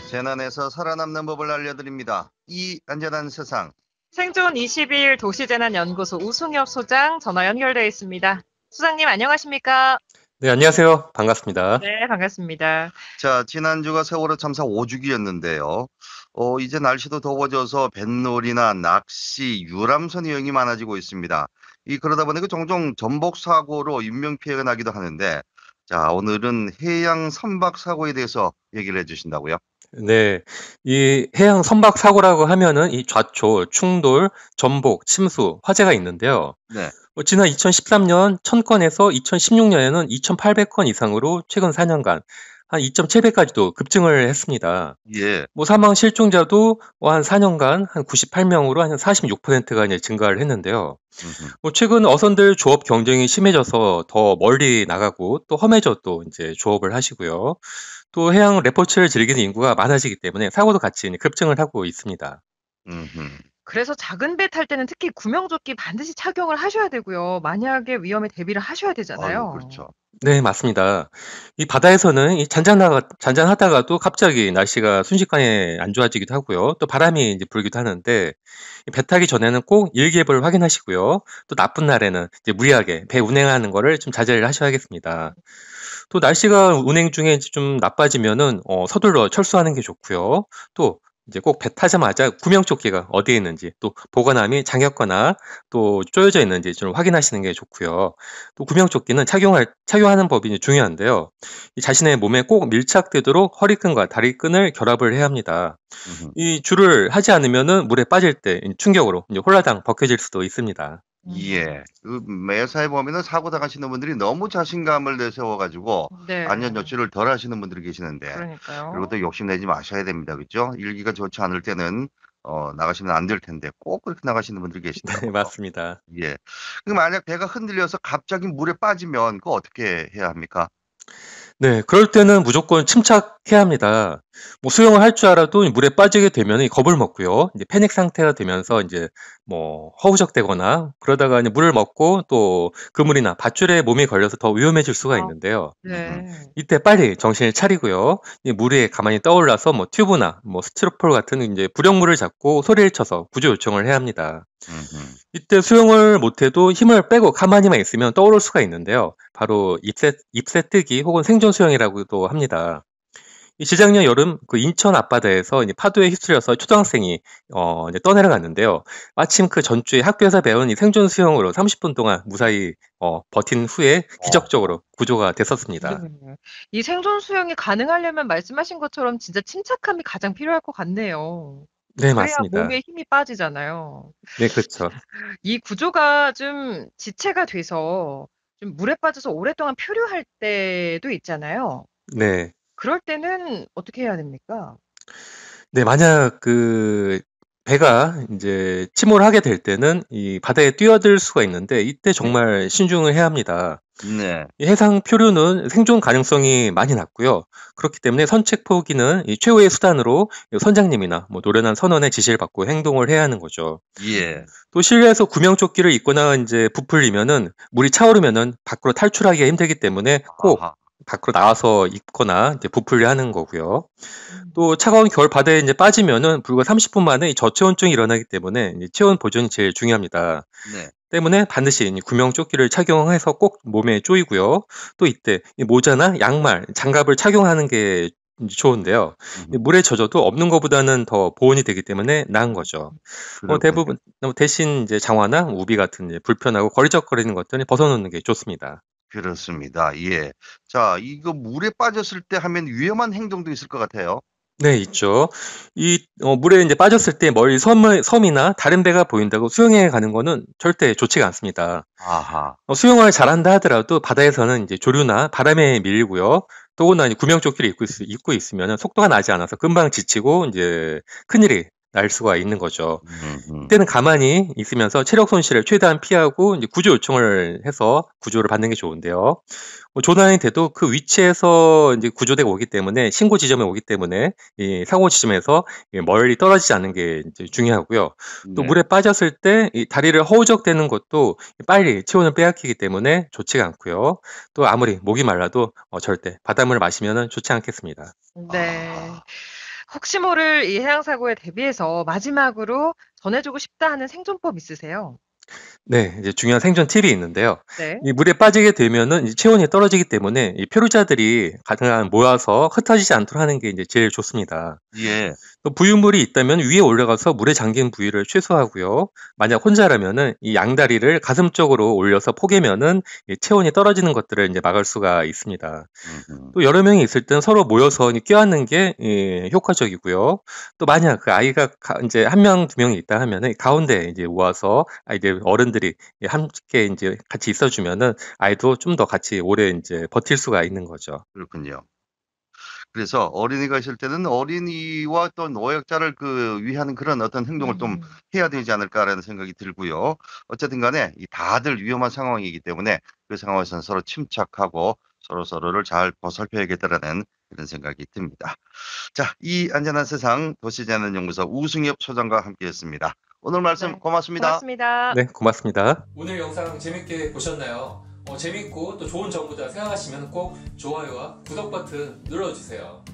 재난에서 살아남는 법을 알려드립니다. 이 안전한 세상. 생존 21 도시재난연구소 우승엽 소장 전화 연결되어 있습니다. 소장님 안녕하십니까? 네, 안녕하세요. 반갑습니다. 네, 반갑습니다. 자, 지난주가 세월호 참사 5주기였는데요. 이제 날씨도 더워져서 뱃놀이나 낚시, 유람선 이용이 많아지고 있습니다. 그러다 보니까 종종 전복 사고로 인명피해가 나기도 하는데, 자, 오늘은 해양 선박 사고에 대해서 얘기를 해주신다고요? 네, 이 해양 선박 사고라고 하면은 이 좌초, 충돌, 전복, 침수, 화재가 있는데요. 네. 지난 2013년 1000건에서 2016년에는 2800건 이상으로 최근 4년간 한 2.7배까지도 급증을 했습니다. 예. 사망 실종자도 한 4년간 한 98명으로 한 46%가 이제 증가를 했는데요. 최근 어선들 조업 경쟁이 심해져서 더 멀리 나가고 또 험해져 또 이제 조업을 하시고요. 또 해양 레포츠를 즐기는 인구가 많아지기 때문에 사고도 같이 급증을 하고 있습니다. 음흠. 그래서 작은 배 탈 때는 특히 구명조끼 반드시 착용을 하셔야 되고요. 만약에 위험에 대비를 하셔야 아유, 되잖아요. 그렇죠. 네, 맞습니다. 이 바다에서는 잔잔하다가도 갑자기 날씨가 순식간에 안 좋아지기도 하고요. 또 바람이 이제 불기도 하는데, 배 타기 전에는 꼭 일기예보를 확인하시고요. 또 나쁜 날에는 이제 무리하게 배 운행하는 거를 좀 자제를 하셔야겠습니다. 또 날씨가 운행 중에 좀 나빠지면은 서둘러 철수하는 게 좋고요. 또 이제 꼭 배 타자마자 구명조끼가 어디에 있는지 또 보관함이 잠겼거나 또 쪼여져 있는지 좀 확인하시는 게 좋고요. 또 구명조끼는 착용하는 법이 이제 중요한데요. 이 자신의 몸에 꼭 밀착되도록 허리끈과 다리끈을 결합을 해야 합니다. 음흠. 이 줄을 하지 않으면은 물에 빠질 때 충격으로 이제 홀라당 벗겨질 수도 있습니다. 예. 매사에 보면은 사고 당하시는 분들이 너무 자신감을 내세워가지고 네, 안전 조치를 덜 하시는 분들이 계시는데, 그리고 그러니까요. 또 욕심내지 마셔야 됩니다. 그죠? 일기가 좋지 않을 때는 나가시면 안 될 텐데 꼭 그렇게 나가시는 분들이 네, 계시더라고요. 맞습니다. 예. 만약 배가 흔들려서 갑자기 물에 빠지면 그거 어떻게 해야 합니까? 네, 그럴 때는 무조건 침착해야 합니다. 수영을 할 줄 알아도 물에 빠지게 되면 겁을 먹고요. 이제 패닉 상태가 되면서 이제 허우적대거나 그러다가 이제 물을 먹고 또 그물이나 밧줄에 몸이 걸려서 더 위험해질 수가 아, 있는데요. 음흠. 네. 이때 빨리 정신을 차리고요. 이 물에 가만히 떠올라서 튜브나 스티로폴 같은 이제 부력물을 잡고 소리를 쳐서 구조 요청을 해야 합니다. 음흠. 이때 수영을 못해도 힘을 빼고 가만히만 있으면 떠오를 수가 있는데요. 바로 ip새 뜨기 혹은 생존 수영이라고도 합니다. 이 재작년 여름 그 인천 앞바다에서 이제 파도에 휩쓸려서 초등학생이 이제 떠내려갔는데요. 마침 그 전주에 학교에서 배운 이 생존 수영으로 30분 동안 무사히 버틴 후에 어, 기적적으로 구조가 됐었습니다. 네. 이 생존 수영이 가능하려면 말씀하신 것처럼 진짜 침착함이 가장 필요할 것 같네요. 네, 그래야 맞습니다. 몸에 힘이 빠지잖아요. 네, 그렇죠. 이 구조가 좀 지체가 돼서 좀 물에 빠져서 오랫동안 표류할 때도 있잖아요. 네. 그럴 때는 어떻게 해야 됩니까? 네, 만약 배가 이제 침몰을 하게 될 때는 이 바다에 뛰어들 수가 있는데 이때 네. 정말 신중을 해야 합니다. 네. 이 해상 표류는 생존 가능성이 많이 낮고요. 그렇기 때문에 선책 포기는 이 최후의 수단으로 이 선장님이나 노련한 선원의 지시를 받고 행동을 해야 하는 거죠. 예. 또 실내에서 구명조끼를 입거나 이제 부풀리면은 물이 차오르면은 밖으로 탈출하기가 힘들기 때문에 꼭 아하. 밖으로 나와서 입거나 이제 부풀려 하는 거고요. 음. 또 차가운 겨울 바다에 이제 빠지면은 불과 30분 만에 이 저체온증이 일어나기 때문에 이제 체온 보존이 제일 중요합니다. 네. 때문에 반드시 이 구명조끼를 착용해서 꼭 몸에 조이고요. 또 이때 이 모자나 양말, 장갑을 착용하는 게 이제 좋은데요. 이 음흠. 물에 젖어도 없는 것보다는 더 보온이 되기 때문에 나은 거죠. 그렇군요. 대부분 대신 이제 장화나 우비 같은 이제 불편하고 거리적거리는 것들은 벗어놓는 게 좋습니다. 그렇습니다. 예. 자, 이거 물에 빠졌을 때 하면 위험한 행동도 있을 것 같아요. 네, 있죠. 물에 이제 빠졌을 때 멀리 섬이나 다른 배가 보인다고 수영해 가는 거는 절대 좋지가 않습니다. 아하. 수영을 잘한다 하더라도 바다에서는 이제 조류나 바람에 밀리고요. 더구나 이제 구명조끼를 입고 있으면 속도가 나지 않아서 금방 지치고 이제 큰일이 날 수가 있는 거죠. 음흠. 이때는 가만히 있으면서 체력 손실을 최대한 피하고 이제 구조 요청을 해서 구조를 받는 게 좋은데요. 조난이 돼도 그 위치에서 이제 구조대가 오기 때문에 신고 지점에 오기 때문에 이 사고 지점에서 멀리 떨어지지 않는 게 이제 중요하고요. 또 네. 물에 빠졌을 때 이 다리를 허우적대는 것도 빨리 체온을 빼앗기기 때문에 좋지가 않고요. 또 아무리 목이 말라도 절대 바닷물을 마시면은 좋지 않겠습니다. 네. 아. 혹시 모를 이 해양 사고에 대비해서 마지막으로 전해주고 싶다 하는 생존법 있으세요? 네, 이제 중요한 생존 팁이 있는데요. 네. 이 물에 빠지게 되면은 이제 체온이 떨어지기 때문에 이 표류자들이 가능한 모여서 흩어지지 않도록 하는 게 이제 제일 좋습니다. 예. 또 부유물이 있다면 위에 올라가서 물에 잠긴 부위를 최소화하고요. 만약 혼자라면은 이 양다리를 가슴 쪽으로 올려서 포개면은 이 체온이 떨어지는 것들을 이제 막을 수가 있습니다. 음흠. 또 여러 명이 있을 땐 서로 모여서 껴안는 게 효과적이고요. 또 만약 그 아이가 이제 한 명, 두 명이 있다 하면은 가운데 이제 모아서 아이들 어른들이 함께 이제 같이 있어주면은 아이도 좀 더 같이 오래 이제 버틸 수가 있는 거죠. 그렇군요. 그래서 어린이가 있을 때는 어린이와 또 노약자를 위하는 그런 어떤 행동을 좀 해야 되지 않을까라는 생각이 들고요. 어쨌든 간에 이 다들 위험한 상황이기 때문에 그 상황에서는 서로 침착하고 서로서로를 잘 보살펴야겠다라는 그런 생각이 듭니다. 자, 이 안전한 세상 도시재난연구소 우승엽 소장과 함께했습니다. 오늘 말씀 네. 고맙습니다. 고맙습니다. 네, 고맙습니다. 오늘 영상 재밌게 보셨나요? 재밌고 또 좋은 정보다 생각하시면 꼭 좋아요와 구독 버튼 눌러주세요.